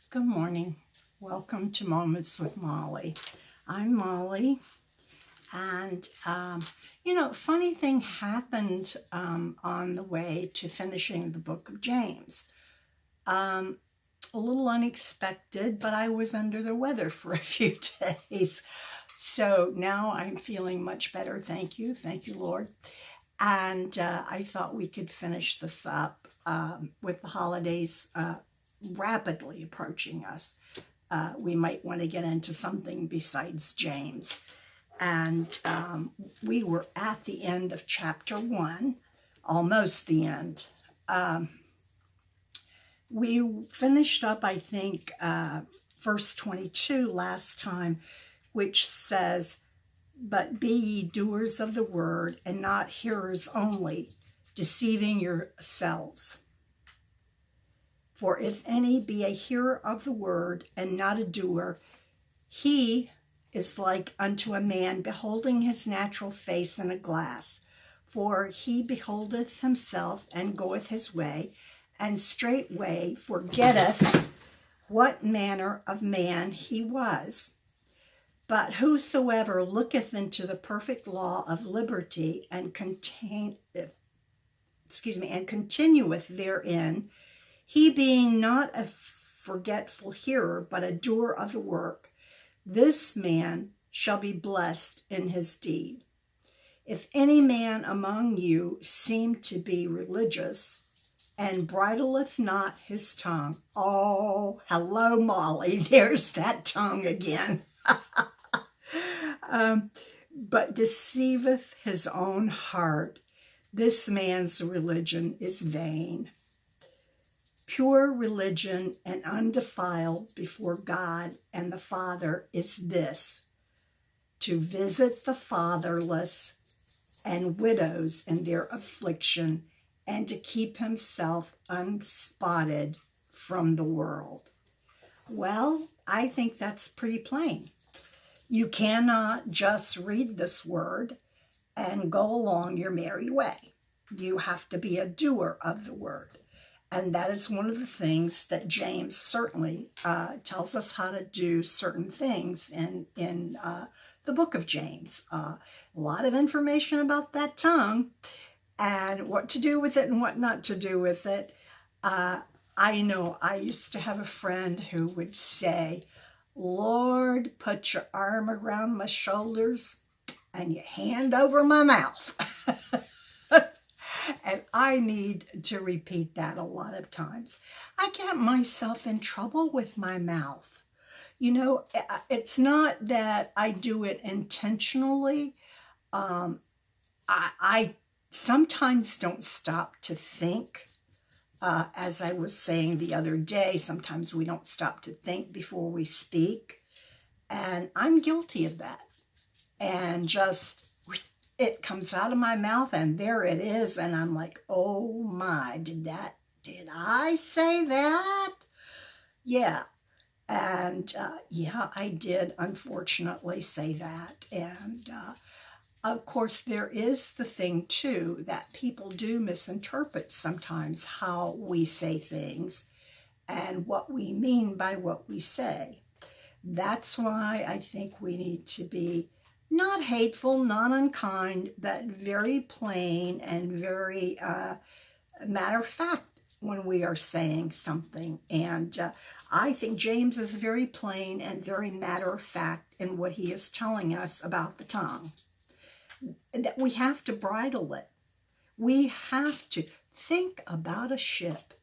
Good morning. Welcome to Moments with Molly. I'm Molly, and funny thing happened on the way to finishing the book of James. Um, a little unexpected, but I was under the weather for a few days. So now I'm feeling much better. Thank you, Lord. And I thought we could finish this up with the holidays rapidly approaching us. We might want to get into something besides James. And we were at the end of chapter 1, almost the end. We finished up, I think, verse 22 last time, which says, "But be ye doers of the word, and not hearers only, deceiving yourselves. For if any be a hearer of the word, and not a doer, he is like unto a man beholding his natural face in a glass. For he beholdeth himself, and goeth his way, and straightway forgetteth what manner of man he was. But whosoever looketh into the perfect law of liberty, and continueth therein, he being not a forgetful hearer, but a doer of the work, this man shall be blessed in his deed. If any man among you seem to be religious, and bridleth not his tongue." Oh, hello, Molly. There's that tongue again. "But deceiveth his own heart, this man's religion is vain. Pure religion and undefiled before God and the Father is this, to visit the fatherless and widows in their affliction, and to keep himself unspotted from the world." Well, I think that's pretty plain. You cannot just read this word and go along your merry way. You have to be a doer of the word. And that is one of the things that James certainly tells us how to do certain things in the book of James. A lot of information about that tongue and what to do with it and what not to do with it. I know I used to have a friend who would say, "Lord, put your arm around my shoulders and your hand over my mouth." And I need to repeat that a lot of times. I get myself in trouble with my mouth. It's not that I do it intentionally. I sometimes don't stop to think. As I was saying the other day, sometimes we don't stop to think before we speak. And I'm guilty of that. And just it comes out of my mouth and there it is. And I'm like, oh my, did I say that? Yeah. And yeah, I did unfortunately say that. And of course, there is the thing too that people do misinterpret sometimes how we say things and what we mean by what we say. That's why I think we need to be not hateful, not unkind, but very plain and very matter of fact when we are saying something. And I think James is very plain and very matter of fact in what he is telling us about the tongue. That we have to bridle it. We have to think about a ship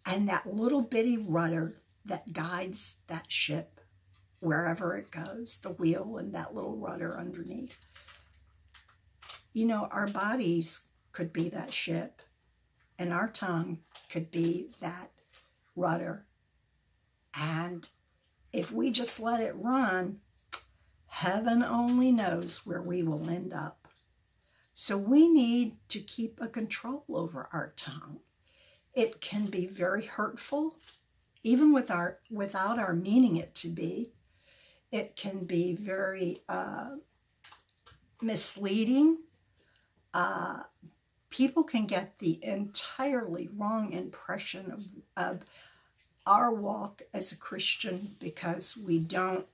and that little bitty rudder that guides that ship wherever it goes, the wheel and that little rudder underneath. Our bodies could be that ship, and our tongue could be that rudder. And if we just let it run, heaven only knows where we will end up. So we need to keep a control over our tongue. It can be very hurtful, even without our meaning it to be. It can be very misleading. People can get the entirely wrong impression of our walk as a Christian, because we don't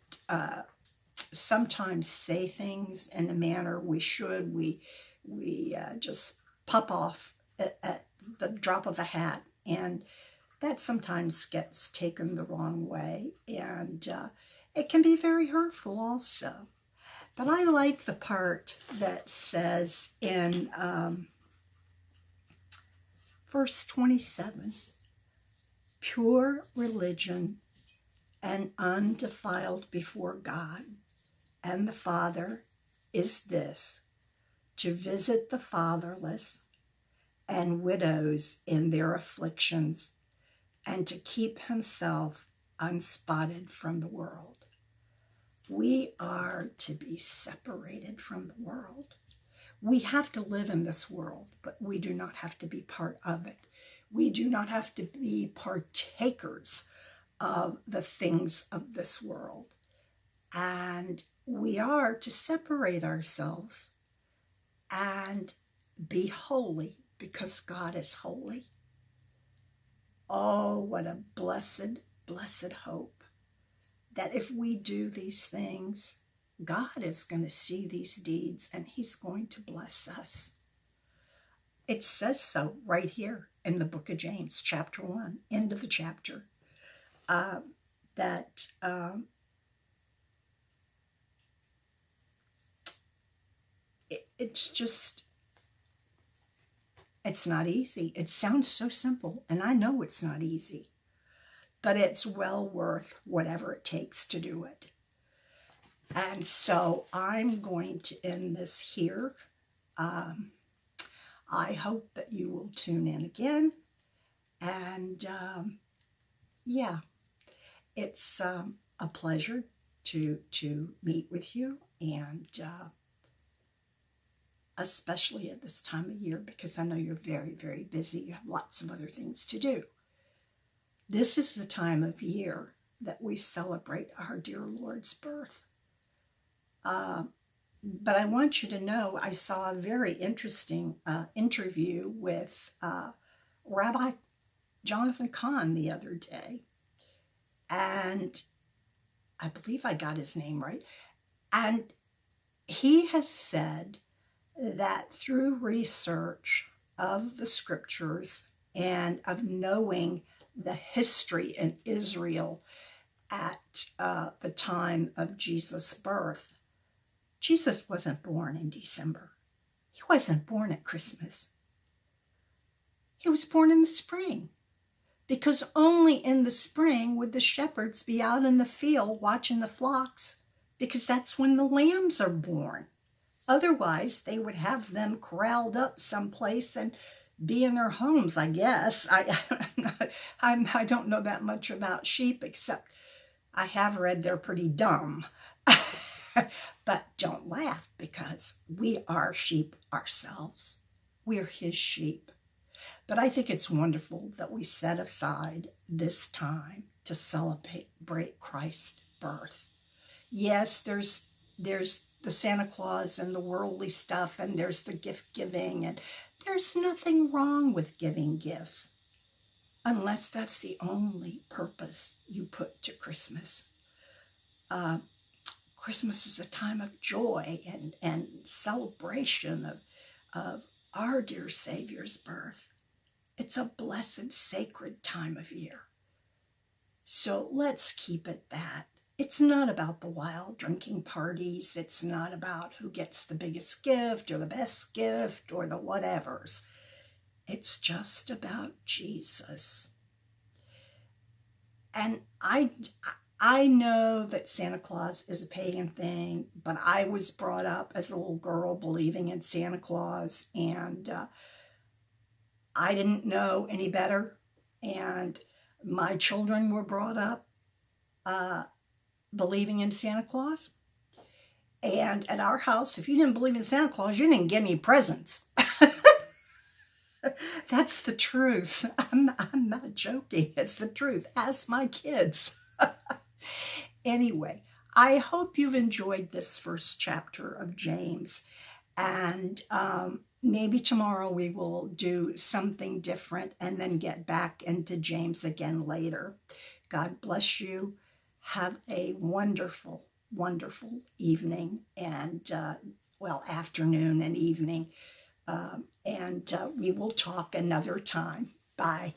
sometimes say things in the manner we should. We just pop off at the drop of a hat, and that sometimes gets taken the wrong way, and it can be very hurtful also. But I like the part that says in verse 27, pure religion and undefiled before God and the Father is this, to visit the fatherless and widows in their afflictions, and to keep himself unspotted from the world. We are to be separated from the world. We have to live in this world, but we do not have to be part of it. We do not have to be partakers of the things of this world. And we are to separate ourselves and be holy, because God is holy. Oh, what a blessed, blessed hope that if we do these things, God is going to see these deeds and he's going to bless us. It says so right here in the book of James, chapter 1, end of the chapter, that it's just, it's not easy. It sounds so simple, and I know it's not easy, but it's well worth whatever it takes to do it. And so I'm going to end this here. I hope that you will tune in again. And yeah, it's a pleasure to meet with you, and especially at this time of year, because I know you're very, very busy. You have lots of other things to do. This is the time of year that we celebrate our dear Lord's birth. But I want you to know, I saw a very interesting interview with Rabbi Jonathan Cahn the other day. And I believe I got his name right. And he has said that through research of the scriptures and of knowing the history in Israel at the time of Jesus' birth, Jesus wasn't born in December. He wasn't born at Christmas. He was born in the spring, because only in the spring would the shepherds be out in the field watching the flocks, because that's when the lambs are born. Otherwise, they would have them corralled up someplace and be in their homes, I guess. I don't know that much about sheep, except I have read they're pretty dumb. But don't laugh, because we are sheep ourselves. We're his sheep. But I think it's wonderful that we set aside this time to celebrate Christ's birth. Yes, there's the Santa Claus and the worldly stuff, and there's the gift giving, and there's nothing wrong with giving gifts, unless that's the only purpose you put to Christmas. Christmas is a time of joy and celebration of our dear Savior's birth. It's a blessed, sacred time of year. So let's keep it that. It's not about the wild drinking parties. It's not about who gets the biggest gift or the best gift or the whatevers. It's just about Jesus. And I know that Santa Claus is a pagan thing, but I was brought up as a little girl believing in Santa Claus, and I didn't know any better. And my children were brought up believing in Santa Claus. And at our house, if you didn't believe in Santa Claus, you didn't get any presents. That's the truth. I'm not joking. It's the truth. Ask my kids. Anyway, I hope you've enjoyed this first chapter of James. And maybe tomorrow we will do something different and then get back into James again later. God bless you. Have a wonderful, wonderful evening and, afternoon and evening. And we will talk another time. Bye.